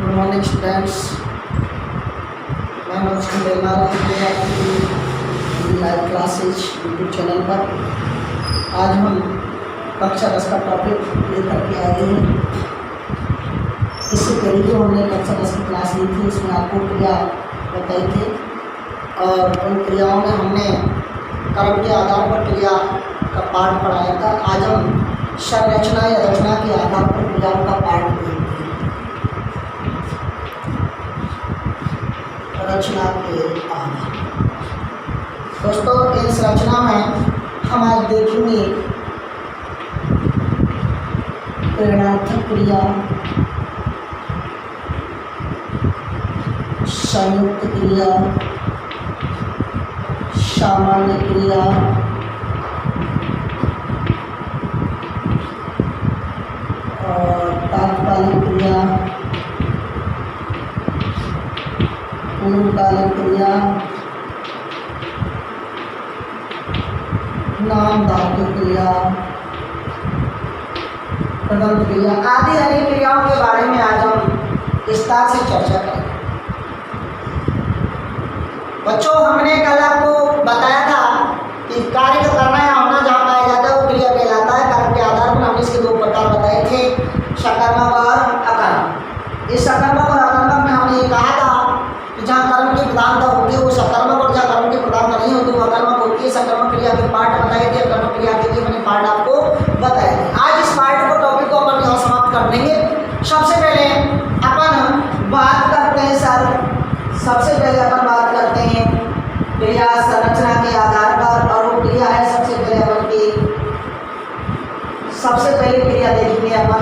Good morning students, मैं मनोज खंडेलवाल आपकी live classes YouTube channel पर। आज हम कक्षा 10 का टॉपिक लेकर के आए हैं। इससे पहले जो हमने कक्षा 10 की क्लास ली थी उसमें आपको क्रिया बताई थी और उन क्रियाओं में हमने कर्म के आधार पर क्रिया का पाठ पढ़ाया था। आज हम संरचना या रचना के आधार पर क्रियाओं का पाठ देखेंगे। रचना के आधार दोस्तों, इस रचना में हम आज देखेंगे प्रेरणार्थक क्रिया, संयुक्त क्रिया, सामान्य क्रिया, और तात्कालिक क्रिया, पूर्वकालिक क्रिया, नाम धातु क्रिया, प्रथम क्रिया आदि अनेक क्रियाओं के बारे में आज हम विस्तार से चर्चा करेंगे। बच्चों, हमने कल आपको बताया था कि कार्य का करना या होना जहाँ पाया जाता है वो क्रिया कहलाता है। कार्य के आधार पर हमने इसके दो प्रकार बताए थे, सकर्मक और अकर्मक। इस सकर्मक और अकर्मक में हमने ये कहा था कि जहाँ कर्म की प्रधानता होती है वो सकर्मक, और जहाँ कर्म की प्रधानता नहीं होती वो अकर्मक होती है। सकर्मक क्रिया के पाठ बताए थे, अकर्मक क्रिया के लिए मैंने पाठ आपको बताए थे। आज इस पाठ को टॉपिक को अपन यहाँ समाप्त कर देंगे। सबसे पहले अपन बात करते हैं क्रिया संरचना के आधार पर, और वो क्रिया है सबसे पहले अपन की सबसे पहले क्रिया देखेंगे अपन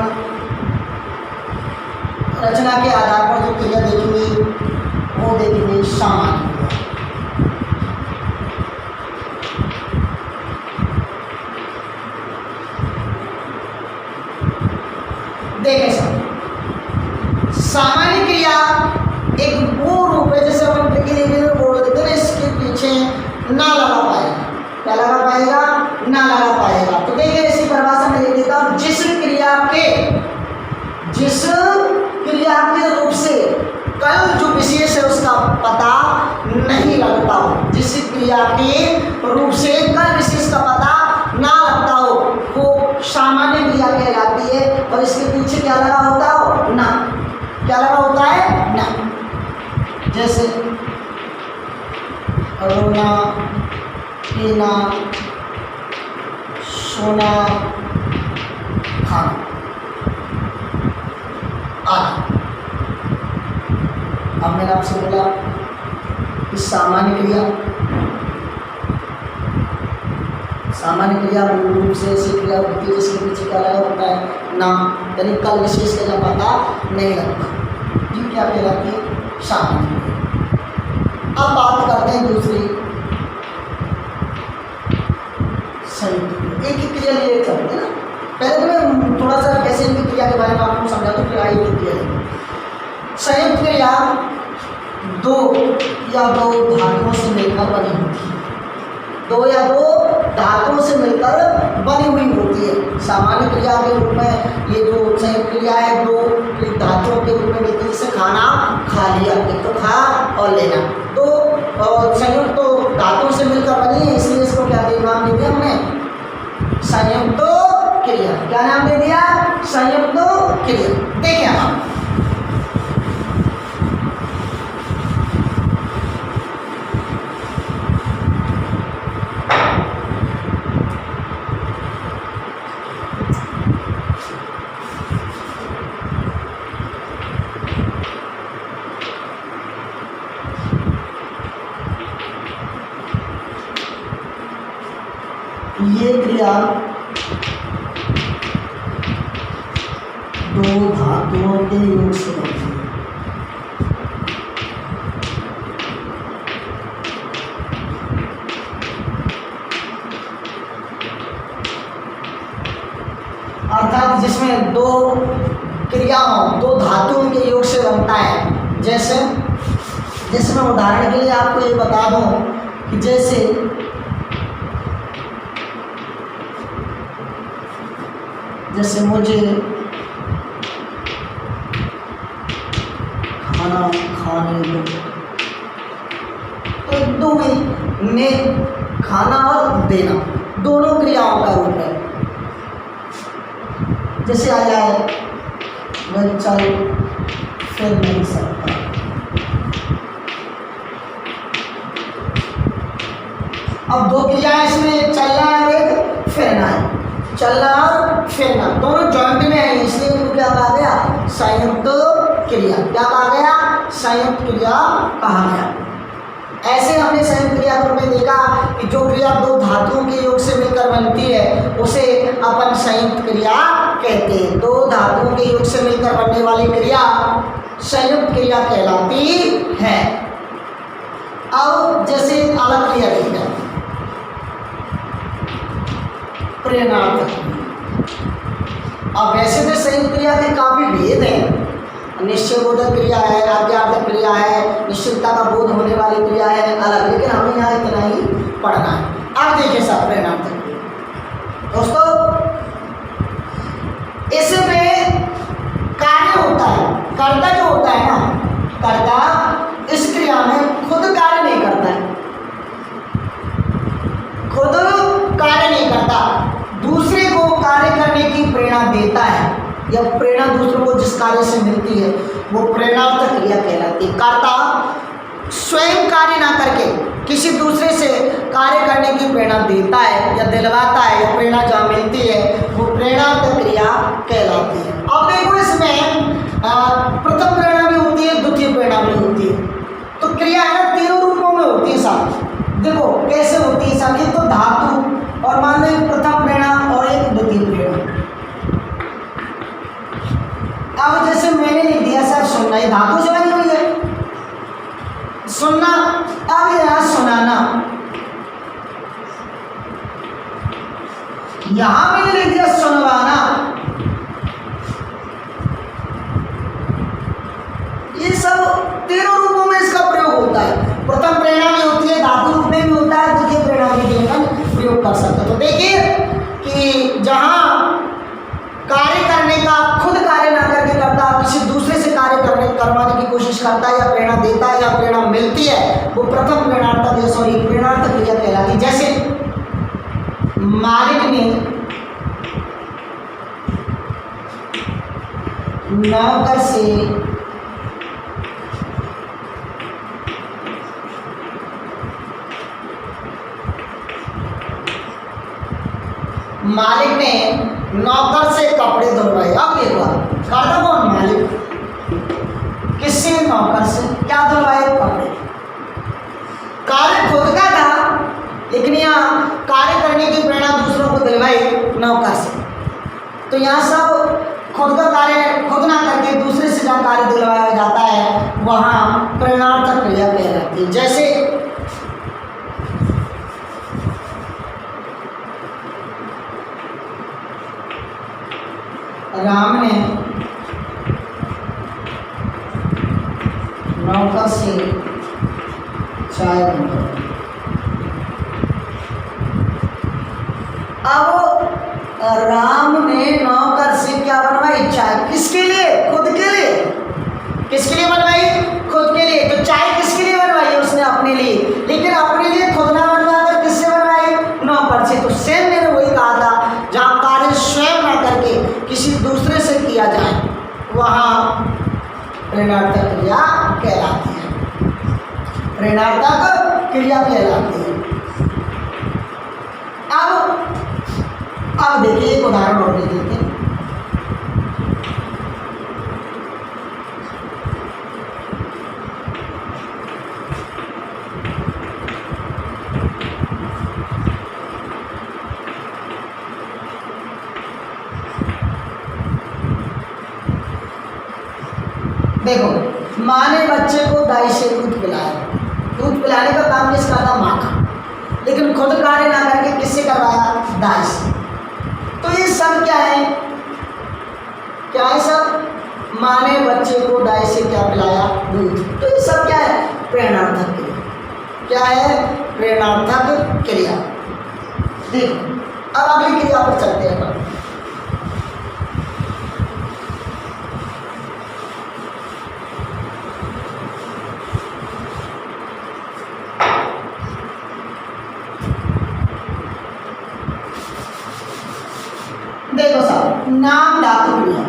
रचना के आधार पर। जो क्रिया देखेंगे वो देखेंगे सामान्य क्रिया। देखें सामान्य क्रिया एक वो रूप है जैसे अपन बोल देते हैं, इसके पीछे ना लगा पाएगा। क्या लगा पाएगा? ना लगा पाएगा। तो देखिए इसकी परिभाषा में लिख देता हूं, जिस क्रिया के रूप से कल जो विशेष है उसका पता नहीं लगता हो, जिस क्रिया के रूप से कल विशेष का पता ना लगता हो वो सामान्य क्रिया कहलाती है। और इसके पीछे क्या लगा होता हो? ना। क्या लगा होता है? ना। जैसे रोना, पीना, सोना, खाना आदि। अब मैंने आपसे बोला कि सामान्य क्रिया मूल रूप से ऐसी क्रिया होती है जिसके पीछे क्या लगा होता है? नाम, यानी कल विशेष का पता नहीं लगता। ये क्या कहलाती है? सामान्य क्रिया। अब बात करते हैं दूसरी संयुक्त क्रिया। एक ही क्रिया लिए करते हैं ना। पहले तो मैं थोड़ा सा कैसे इनकी क्रिया के बारे में आपको समझा दूँ, फिर आगे क्रिया लेंगे। संयुक्त क्रिया दो या दो धातुओं से मिलकर बनी होती है। दो या दो धातुओं से मिलकर बनी हुई होती है। सामान्य क्रिया के रूप में ये जो संयुक्त क्रिया है दो धातुओं के रूप में मिलती है। जैसे खाना खा लिया, एक तो खा और लेना, तो संयुक्त तो धातुओं से मिलकर बनी है, इसलिए इसको क्या नाम दे दिया हमने? संयुक्त क्रिया। क्या नाम दे दिया? संयुक्त क्रिया। देखिए हम ये क्रिया दो धातुओं के योग से बनती है। अर्थात जिसमें दो क्रियाओं दो धातुओं के योग से बनता है। जैसे मैं उदाहरण के लिए आपको ये बता दूं कि जैसे मुझे खाना खाने दो। तो दो में ने खाना और देना दोनों क्रियाओं का रूप है। जैसे आया है वह चल फिर नहीं सकता। अब दो क्रियाएं इसमें, चलना है और एक फिरना है। चलना और फिरना दोनों जॉइंट में है, इसलिए इनको क्या कहा गया? संयुक्त क्रिया। क्या कहा गया? संयुक्त क्रिया कहा गया। ऐसे हमने संयुक्त क्रिया में देखा कि जो क्रिया दो धातुओं के योग से मिलकर बनती है उसे अपन संयुक्त क्रिया कहते हैं। दो धातुओं के योग से मिलकर बनने वाली क्रिया संयुक्त क्रिया कहलाती है। अब जैसे अलग क्रिया देखते हैं, प्रेरणार्थक। अब वैसे तो संयुक्त क्रिया के काफी भेद हैं। निश्चय बोधक क्रिया है, आज्ञार्थक क्रिया है, निश्चितता का बोध होने वाली क्रिया है अलग, लेकिन हमें यहाँ इतना ही पढ़ना है। अब देखिए सब प्रेरणार्थक दोस्तों, इसमें कार्य होता है, कर्ता जो होता है ना, कर्ता इस क्रिया में खुद कार्य नहीं करता है, खुद कार्य नहीं करता, दूसरे को कार्य करने की प्रेरणा देता है या प्रेरणा दूसरों को जिस कार्य से मिलती है वो प्रेरणार्थक क्रिया कहलाती है। कर्ता स्वयं कार्य ना करके किसी दूसरे से कार्य करने की प्रेरणा देता है या दिलवाता है या प्रेरणा जहाँ मिलती है वो प्रेरणार्थक क्रिया कहलाती है। अब देखो इसमें प्रथम प्रेरणा भी होती है, द्वितीय प्रेरणा भी होती है। तो क्रिया है ना तीनों रूपों में होती है साहब। देखो कैसे होती है साहब, एक तो धातु और मान लो एक प्रथम प्रेरणा और एक द्वितीय प्रेरणा। अब जैसे मैंने लिख दिया सर सुनना, ये धातु से बनी हुई है सुनना। अब यहाँ सुनाना, यहां मैंने लिख दिया सुनवाना। ये सब तीनों रूपों में इसका प्रयोग होता है। प्रथम प्रेरणा में होती है, धातु रूप में भी होता है, द्वितीय प्रेरणा में भी प्रयोग कर सकते हो। तो देखिए कि जहां कार्य करने का खुद कार्य ना करके करता, किसी दूसरे से कार्य करवाने की कोशिश करता है या प्रेरणा देता है या प्रेरणा मिलती है वो प्रथम प्रेरणार्थक क्रिया कहलाती। जैसे मालिक ने नौकर से कपड़े धुलवाए। अब देखो करता कौन? मालिक। किससे? नौकर से। क्या धुलवाए? कपड़े। कार्य खुद का था लेकिन यहाँ कार्य करने की प्रेरणा दूसरों को दिलवाई नौकर से। तो यहाँ सब खुद का कार्य खुद ना करके दूसरे से जहाँ कार्य दिलवाया जाता है वहाँ प्रेरणार्थक क्रिया कहलाती है। जैसे राम ने नौकर से चाय बनवाई। अब राम ने नौकर से क्या बनवाई? चाय। किसके लिए? खुद के लिए। किसके लिए बनवाई? खुद के लिए। तो चाय किसके लिए बनवाई? उसने अपने लिए, लेकिन अपने लिए खुद ना बनवाकर किससे बनवाई? नौकर से। तो सेम मैंने वही कहा था, जहाँ कार्य स्वयं ना करके किसी दूसरे से किया जाए वहाँ प्रेरणार्थक क्रिया कहलाती है। प्रेरणार्थक क्रिया कहलाती है। अब देखिए एक उदाहरण और दे देते हैं। देखो माँ ने बच्चे को दाई से दूध पिलाया। दूध पिलाने का काम किसका था? माँ का, लेकिन खुद कार्य ना करके किससे करवाया? दाई से। तो ये सब क्या है? क्या है सब? माँ ने बच्चे को दाई से क्या पिलाया? दूध। तो ये सब क्या है? प्रेरणार्थक क्रिया। क्या है? प्रेरणार्थक क्रिया। देखो अब अगली क्रिया पर चलते हैं। नाम धातु क्रिया।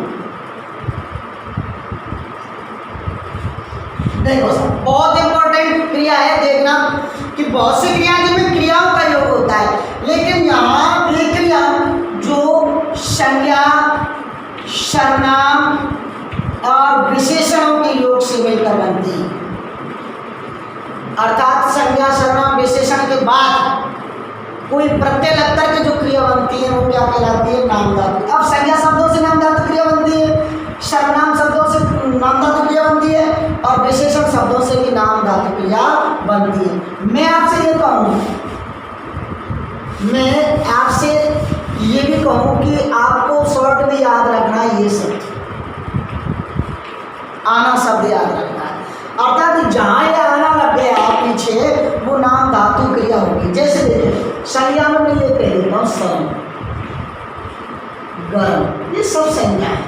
देखो सर, बहुत इंपॉर्टेंट क्रिया है, देखना कि बहुत सी क्रिया जिनमें क्रियाओं का योग होता है, लेकिन यहाँ ये क्रिया जो संज्ञा, सर्वनाम और विशेषणों के योग से मिलकर बनती है। अर्थात संज्ञा, सर्वनाम, विशेषण के बाद कोई प्रत्यय लगकर के जो क्रिया बनती है वो क्या कहलाती है? नाम धातु। अब संज्ञा शब्दों से नाम धातु क्रिया बनती है, सर्वनाम शब्दों से नाम धातु क्रिया बनती है और विशेषण शब्दों से भी नाम धातु क्रिया बनती है। मैं आपसे ये कहूँ, मैं आपसे ये भी कहूँ कि आपको शॉर्ट में याद रखना है ये शब्द, आना शब्द याद रखना है। अर्थात जहाँ ये आना लग गया पीछे वो नाम धातु क्रिया होगी। जैसे देखिए संज्ञा में मैं ये कह देता हूँ सर्व, गर्म, ये सब संज्ञा है,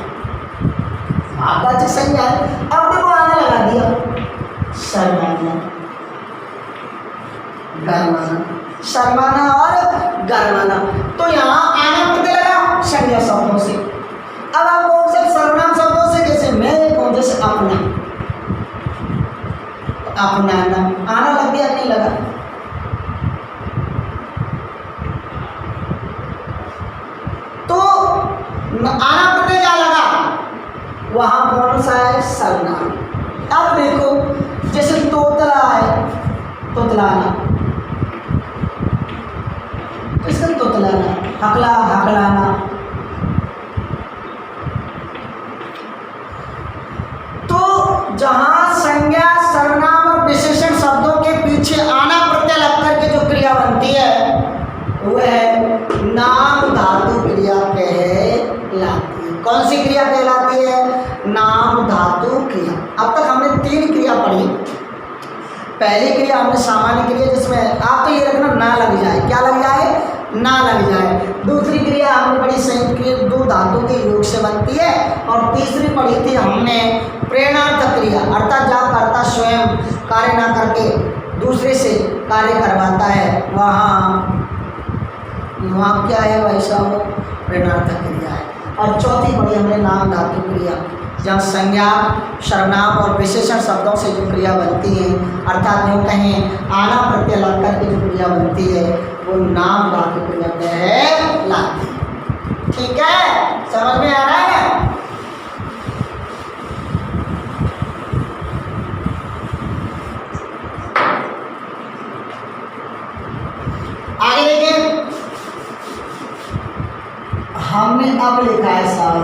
आपका संज्ञा है। अब देखो आने लगा दिया शर्माना, गरमाना, शर्माना और गरमाना, तो यहाँ आना प्रत्यय लगा संज्ञा शब्दों से। अब आप कौन से सर्वनाम शब्दों से? जैसे मैं कौन, जैसे अपना, अपनाना, आना लग गया नहीं लगा? तो आना प्रत्यय क्या लगा? वहां कौन सा है? सर्वनाम। अब देखो जैसे तोतला है, तोतलाना, तो इसका तोतलाना, हकला, हकलाना। तो जहां संज्ञा, सर्वनाम और विशेषण शब्दों के पीछे आना प्रत्यय लग करके जो क्रिया बनती है वह नाम धातु क्रिया कहलाती है। कौन सी क्रिया कहलाती है? नाम धातु क्रिया। अब तक हमने 3 क्रिया पढ़ी। पहली क्रिया हमने सामान्य क्रिया, जिसमें आप तो ये रखना ना लग जाए, क्या लग जाए? ना लग जाए। दूसरी क्रिया हमने पढ़ी संयुक्त क्रिया, 2 धातु के योग से बनती है। और तीसरी पढ़ी थी हमने प्रेरणार्थ क्रिया, अर्थात जहाँ कर्ता स्वयं कार्य ना करके दूसरे से कार्य करवाता है, वहाँ क्या है? वैसा वो प्रेरणार्थ क्रिया है। और चौथी पढ़ी हमने नाम धातु क्रिया, जहाँ संज्ञा, सर्वनाम और विशेषण शब्दों से जो क्रिया बनती है, अर्थात यूँ कहें आना प्रत्यय लग करके जो क्रिया बनती है वो नाम धातु क्रिया कहलाती है। ठीक है, समझ में आ रहा है? आगे देखिए, हमने अब लिखा है साहब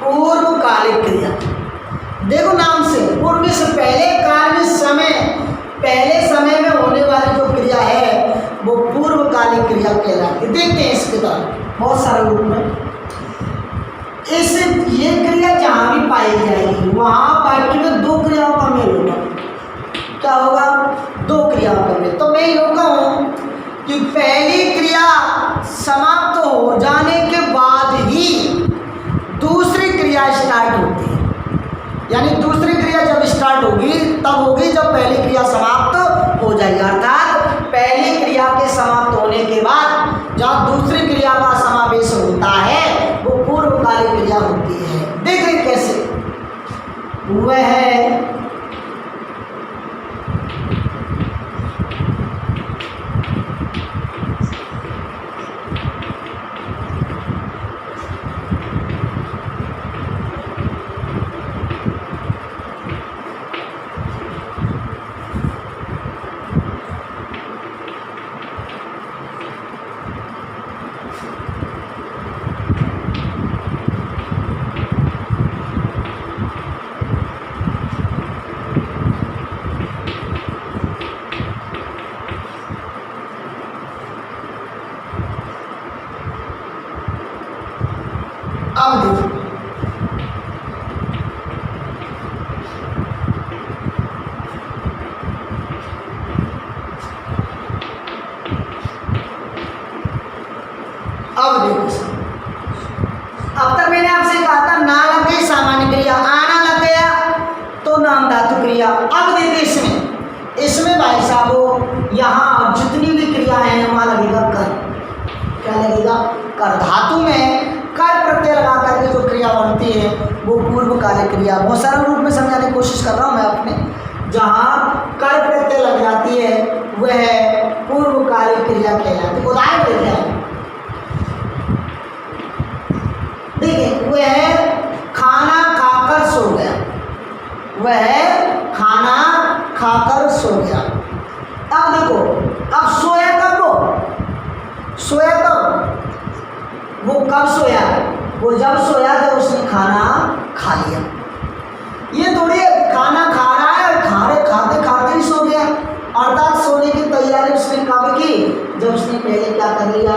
पूर्वकालिक क्रिया। देखो नाम से, पूर्व से पहले काल में समय, पहले समय में होने वाली जो क्रिया है वो पूर्वकालिक क्रिया कहलाती है। देखते हैं इसके बाद बहुत सारे रूप में इस ये क्रिया जहाँ भी पाई जाएगी वहाँ वाक्य में 2 क्रियाओं का मेल होगा। क्या होगा? 2 क्रियाओं का मेल। तो मैं यूँ कहूँ कि पहली क्रिया समाप्त हो जाने के बाद ही दूसरी क्रिया स्टार्ट होती है। यानी दूसरी क्रिया जब स्टार्ट होगी तब होगी जब पहली क्रिया समाप्त हो जाएगी। अर्थात पहली क्रिया के समाप्त होने के बाद जहाँ दूसरी क्रिया का समावेश होता है वो पूर्वकालिक क्रिया होती है। देख रहे कैसे? वह है वो पूर्वकालिक क्रिया। बहुत सरल रूप में समझाने की कोशिश कर रहा हूँ मैं अपने। जहाँ कर प्रत्यय लग जाती है वह पूर्वकालिक क्रिया कहलाती है। उदाहरण देते हैं, देखिए वह खाना खाकर सो गया, वह खाना खाकर सो गया। अब देखो, अब सोया कब, सोया कब, वो कब सोया, वो जब सोया जब उसने खाना खा लिया। ये थोड़ी खाना खा रहा है और खाते खाते ही सो गया, अर्थात सोने की तैयारी उसने कब की, जब उसने पहले क्या कर लिया,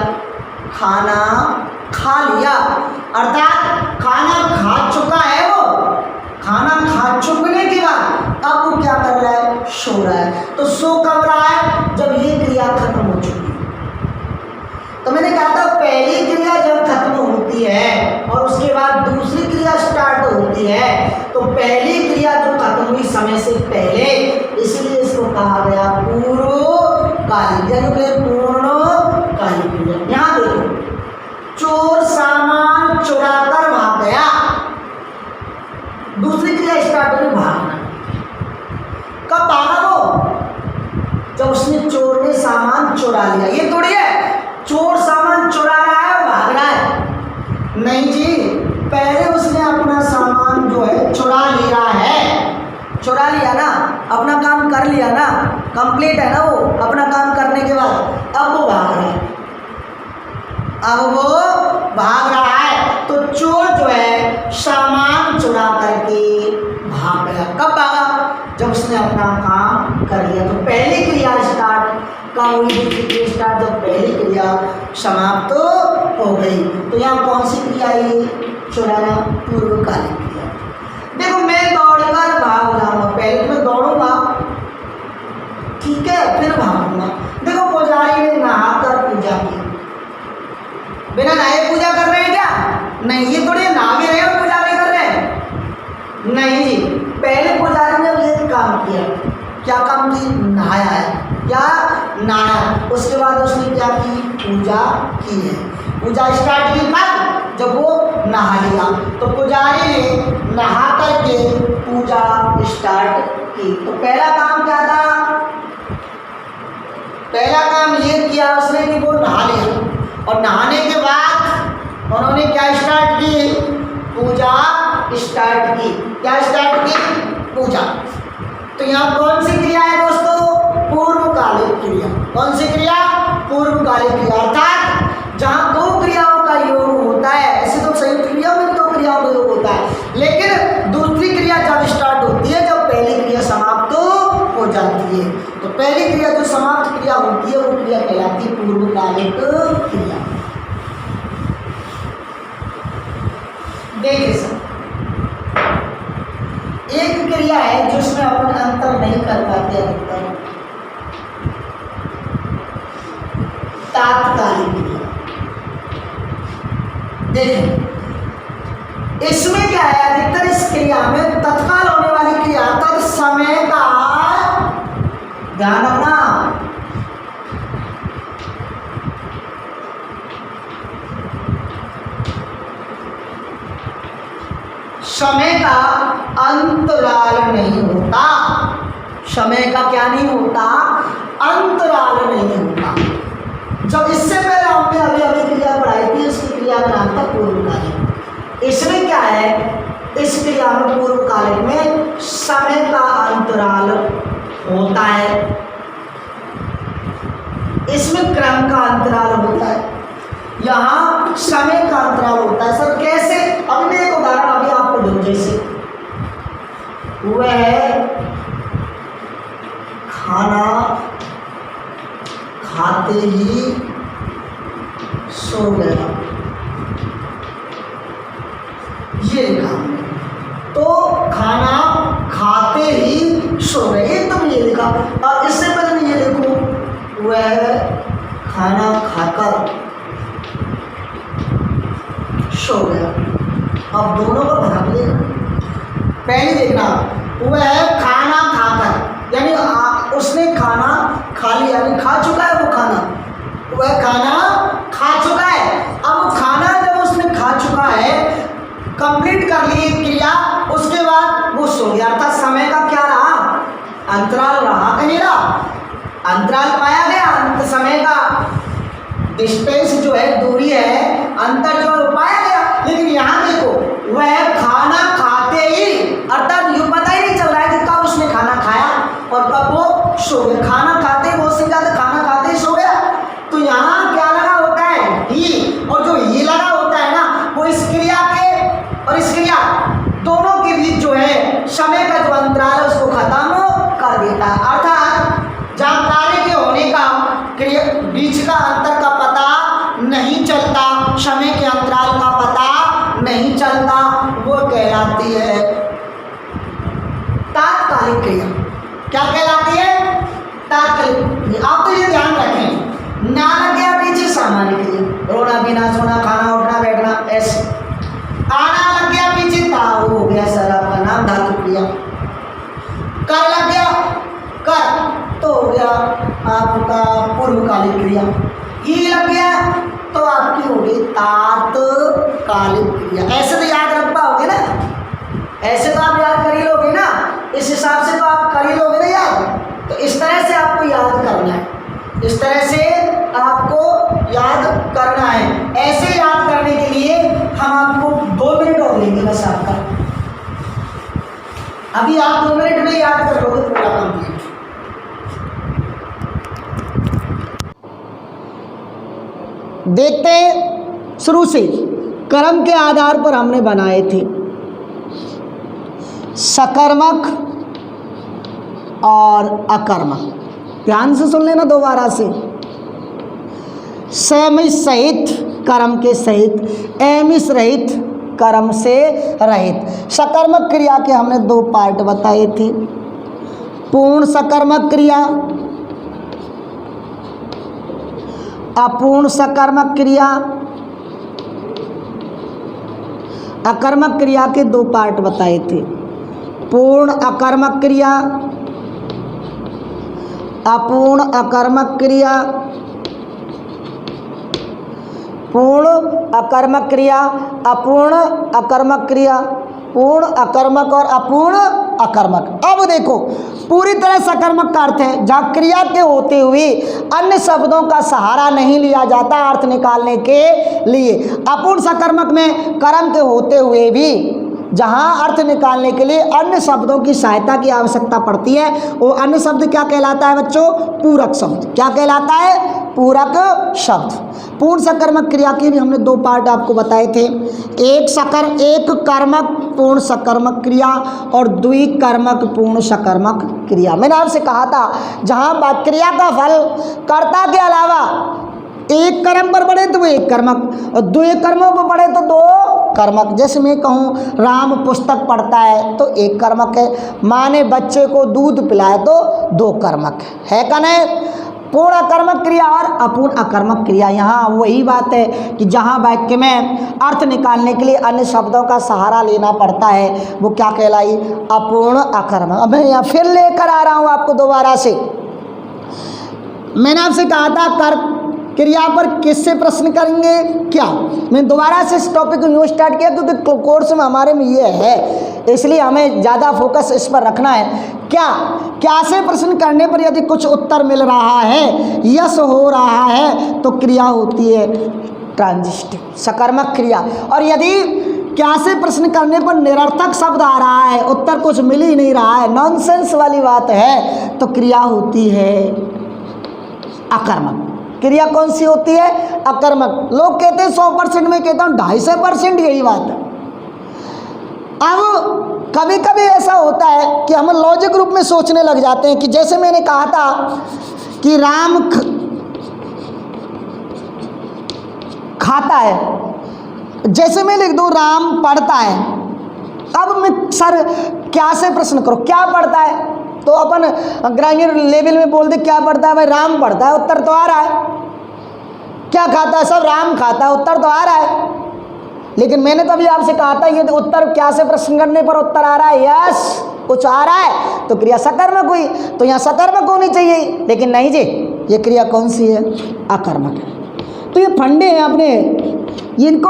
खाना खा लिया। अर्थात खाना खा चुका है, वो खाना खा चुकने के बाद अब वो क्या कर रहा है, सो रहा है। तो सो कब रहा है, जब ये क्रिया खत्म हो चुकी है। तो मैंने कहा था पहली क्रिया जब खत्म होती है और उसके बाद दूसरी क्रिया स्टार्ट होती है, तो पहली क्रिया जो खत्म हुई समय से पहले, इसलिए इसको कहा गया पूर्वकालिक, यानी पूर्णकालिक क्रिया। यहाँ देखो, चोर सामान चुरा कर भाग गया, दूसरी क्रिया स्टार्ट हुई भागना। कब भागा वो, जब उसने चोर ने सामान चुरा लिया। ये थोड़ी है चोर सामान चुरा रहा है और भाग रहा है, नहीं जी, पहले उसने अपना सामान जो है चुरा लिया है, चुरा लिया ना, अपना काम कर लिया ना, कंप्लीट है ना वो अपना काम करने के बाद, अब वो भाग रहा है, अब वो भाग रहा है। तो चोर जो है सामान चुरा करके भाग गया। कब भागा, जब उसने अपना काम कर लिया। तो पहली क्रिया स्टार्ट कब हुई, दूसरी क्रिया स्टार्ट जब पहली क्रिया समाप्त तो हो गई। तो यहाँ कौन सी क्रिया है, चुराना, पूर्वकालिक क्रिया। देखो मैं दौड़कर भाग जाऊंगा, पहले मैं दौड़ूंगा, ठीक है, फिर भागूंगा। देखो पुजारी ने नहाकर पूजा की, बिना नहाए पूजा कर रहे हैं क्या, नहीं, ये थोड़ी नहा भी रहे और पूजा भी कर रहे हैं, नहीं जी। पहले पुजारी ने ये काम किया, क्या काम की, नहाया है, क्या नहाया, उसके बाद उसने क्या की, पूजा की है। पूजा स्टार्ट की कब, जब वो नहा लिया। तो पुजारी ने नहा करके पूजा स्टार्ट की। तो पहला काम क्या था, पहला काम ये किया उसने कि वो नहा लिया, और नहाने के बाद उन्होंने क्या स्टार्ट की, पूजा स्टार्ट की। क्या स्टार्ट की, पूजा। तो यहाँ कौन सी क्रिया है दोस्तों, पूर्वकालिक क्रिया। कौन सी क्रिया, पूर्वकालिक क्रिया। अर्थात जहाँ दो क्रियाओं का योग होता है, ऐसे तो संयुक्त क्रिया में दो क्रियाओं का योग होता है, लेकिन दूसरी क्रिया जब स्टार्ट होती है जब पहली क्रिया समाप्त हो जाती है। तो पहली क्रिया जो समाप्त क्रिया होती है वो क्रिया कहलाती है पूर्वकालिक क्रिया। देखिए सर, एक क्रिया है जिसमें अपन अंतर नहीं कर पाते अधिकतर, तात्कालिक क्रिया। देखिए इसमें क्या है, अधिकतर इस क्रिया में तत्काल होने वाली क्रिया अर्थात समय का ध्यान रखना, समय का अंतराल नहीं होता, समय का क्या नहीं होता, अंतराल नहीं होता। जब इससे पहले हमने अभी अभी क्रिया पढ़ाई थी, उसकी क्रिया का नाम था पूर्वकालिक। इसमें क्या है, इस क्रिया में पूर्वकालिक में समय का अंतराल होता है, इसमें क्रम का अंतराल होता है, यहाँ समय का अंतराल होता है। सर कैसे, अब मैं एक उदाहरण अभी आपको दूं, जैसे वह खाना खाते ही सो गया, ये लिखा। तो खाना खाते ही सो गए, एकदम ये लिखा। और इससे पहले मैं ये देखूं, वह खाना खाकर सो गया। अब दोनों को भाग लेना, पहले देखना, वह खाना खाकर, यानी उसने खाना खा लिया, यानी खा चुका है वो खाना, वह खाना खा चुका है। अब खाना जब उसने खा चुका है, कंप्लीट कर लिया दी क्रिया, उसके बाद वो सो गया। अर्थात समय का क्या रहा, अंतराल रहा कि नहीं रहा, अंतराल पाया गया, अंत समय का डिस्टेंस जो है, दूरी है, अंतर जो पाया गया। लेकिन यहाँ देखो, वह खाना खाते ही, अर्थात यूँ पता ही नहीं चल रहा है कि कब उसने खाना खाया और कब वो सो गया। खाना खाते ही बहुत से ज़्यादा खाना खाते ही सो गया। तो यहाँ क्या लगा होता है, ही, और जो ही लगा होता है ना, वो इस क्रिया के और इस क्रिया दोनों के बीच जो है समय का जो अंतराल है उसको खत्म कर देता है। अर्थात जहाँ कार्य के होने का क्रिया बीच का अंतर का पता नहीं चलता, समय के अंतराल का पता नहीं चलता, वो कहलाती है तात्कालिक क्रिया। क्या कहलाती है, तात्कालिक। आप तो ये ध्यान रखें, ना लग गया पीछे सामान्य क्रिया, रोना पीना सोना खाना उठना बैठना ऐसे। आना लग गया पीछे ता, हो गया सर आपका नाम धातु क्रिया। कर लग गया कर, तो हो गया आपका पूर्वकालिक क्रिया। ही लग गया तो आपकी हो गई तात्कालिक क्रिया। ऐसे तो याद रख पाओगे ना, ऐसे तो आप याद कर ही लोगे ना, इस हिसाब से तो आप कर ही लोगे ना याद। तो इस तरह से आपको याद करना है, इस तरह से आपको याद करना है। ऐसे याद करने के लिए हम आपको 2 मिनट और लेंगे बस आपका। अभी आप 2 मिनट में याद कर लोगे पूरा कंप्लीट। देखते हैं शुरू से, कर्म के आधार पर हमने बनाए थे सकर्मक और अकर्मक। ध्यान से सुन लेना दोबारा से। समिस सहित कर्म के सहित, एमिस रहित कर्म से रहित। सकर्मक क्रिया के हमने 2 पार्ट बताए थे, पूर्ण सकर्मक क्रिया, अपूर्ण सकर्मक क्रिया। अकर्मक क्रिया के 2 पार्ट बताए थे, पूर्ण अकर्मक क्रिया, अपूर्ण अकर्मक क्रिया। पूर्ण अकर्मक क्रिया, अपूर्ण अकर्मक क्रिया, पूर्ण अकर्मक और अपूर्ण अकर्मक। अब देखो, पूरी तरह सकर्मक का अर्थ है जहाँ क्रिया के होते हुए अन्य शब्दों का सहारा नहीं लिया जाता अर्थ निकालने के लिए। अपूर्ण सकर्मक में कर्म के होते हुए भी जहाँ अर्थ निकालने के लिए अन्य शब्दों की सहायता की आवश्यकता पड़ती है, वो अन्य शब्द क्या कहलाता है बच्चों, पूरक शब्द। क्या कहलाता है, पूरक शब्द। पूर्ण सकर्मक क्रिया के भी हमने 2 पार्ट आपको बताए थे, एक कर्मक पूर्ण सकर्मक क्रिया और द्विकर्मक पूर्ण सकर्मक क्रिया। मैंने आपसे कहा था जहाँ क्रिया का फल कर्ता के अलावा एक कर्म पर बढ़े तो वो एक कर्मक, और 2 कर्मों पर बढ़े तो 2 कर्मक। जैसे मैं कहूँ राम पुस्तक पढ़ता है तो 1 कर्मक है, माँ ने बच्चे को दूध पिलाया तो 2 कर्मक है का नहीं। पूर्ण अकर्मक क्रिया और अपूर्ण अकर्मक क्रिया, यहाँ वही बात है कि जहाँ वाक्य में अर्थ निकालने के लिए अन्य शब्दों का सहारा लेना पड़ता है वो क्या कहलाई, अपूर्ण अकर्मक। अब मैं यहाँ फिर लेकर आ रहा हूँ आपको दोबारा से। मैंने आपसे कहा था कर क्रिया पर किससे प्रश्न करेंगे क्या, मैं दोबारा से इस टॉपिक को न्यू स्टार्ट किया क्योंकि कोर्स में हमारे में ये है, इसलिए हमें ज़्यादा फोकस इस पर रखना है। क्या से प्रश्न करने पर यदि कुछ उत्तर मिल रहा है, यस हो रहा है, तो क्रिया होती है ट्रांजिटिव सकर्मक क्रिया। और यदि क्या से प्रश्न करने पर निरर्थक शब्द आ रहा है, उत्तर कुछ मिल ही नहीं रहा है, नॉनसेंस वाली बात है, तो क्रिया होती है अकर्मक। क्रिया कौन सी होती है, अकर्मक। लोग कहते हैं 100%, में कहता हूँ 250% यही बात है। अब कभी कभी ऐसा होता है कि हम लॉजिक रूप में सोचने लग जाते हैं कि जैसे मैंने कहा था कि राम खाता है, जैसे मैं लिख दूँ राम पढ़ता है। अब मैं सर क्या से प्रश्न करो, क्या पढ़ता है, तो अपन ग्रामीण लेवल में बोल दे क्या पढ़ता है, भाई राम पढ़ता है, उत्तर तो आ रहा है। क्या खाता है, सब राम खाता है, उत्तर तो आ रहा है। लेकिन मैंने तो अभी आपसे कहा था ये उत्तर क्या से प्रश्न करने पर उत्तर आ रहा है, यस कुछ आ रहा है, तो क्रिया सकर्मक हुई, तो यहाँ सकर्मक होनी चाहिए, लेकिन नहीं जी, ये क्रिया कौन सी है, अकर्मक है। तो ये फंडे हैं अपने इनको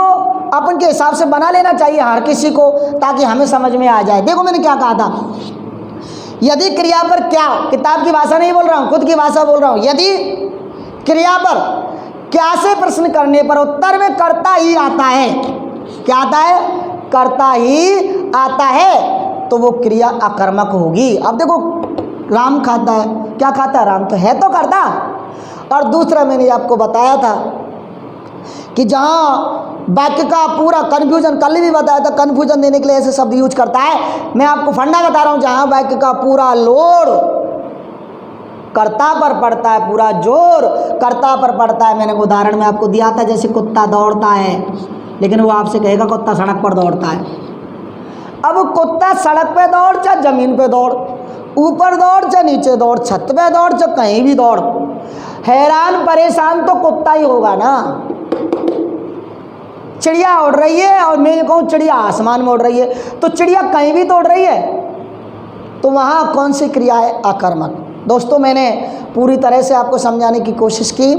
अपन के हिसाब से बना लेना चाहिए हर किसी को, ताकि हमें समझ में आ जाए। देखो मैंने क्या कहा था, यदि क्रिया पर क्या, किताब की भाषा नहीं बोल रहा हूँ, खुद की भाषा बोल रहा हूँ। यदि क्रिया पर क्या से प्रश्न करने पर उत्तर में कर्ता ही आता है, क्या आता है, कर्ता ही आता है, तो वो क्रिया आकर्मक होगी। अब देखो राम खाता है, क्या खाता है, राम तो है तो कर्ता। और दूसरा मैंने आपको बताया था कि जहाँ वाक्य का पूरा कन्फ्यूजन, कल भी बताया था, कन्फ्यूजन देने के लिए ऐसे शब्द यूज करता है। मैं आपको फंडा बता रहा हूँ, जहाँ वाक्य का पूरा लोड कर्ता पर पड़ता है, पूरा जोर कर्ता पर पड़ता है। मैंने उदाहरण में आपको दिया था, जैसे कुत्ता दौड़ता है, लेकिन वो आपसे कहेगा कुत्ता सड़क पर दौड़ता है। अब कुत्ता सड़क पे दौड़ चाहे जमीन पे दौड़, ऊपर दौड़ चाहे नीचे दौड़, छत पे दौड़ चाहे कहीं भी दौड़, हैरान परेशान तो कुत्ता ही होगा ना। चिड़िया उड़ रही है और मैं कहूँ चिड़िया आसमान में उड़ रही है, तो चिड़िया कहीं भी तो उड़ रही है, तो वहाँ कौन सी क्रिया है, आकर्मक। दोस्तों मैंने पूरी तरह से आपको समझाने की कोशिश की।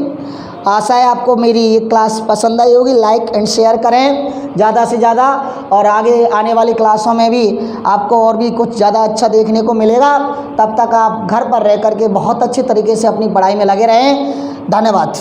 आशा है आपको मेरी ये क्लास पसंद आई होगी। लाइक एंड शेयर करें ज़्यादा से ज़्यादा, और आगे आने वाली क्लासों में भी आपको और भी कुछ ज़्यादा अच्छा देखने को मिलेगा। तब तक आप घर पर रह करके बहुत अच्छे तरीके से अपनी पढ़ाई में लगे रहें। धन्यवाद।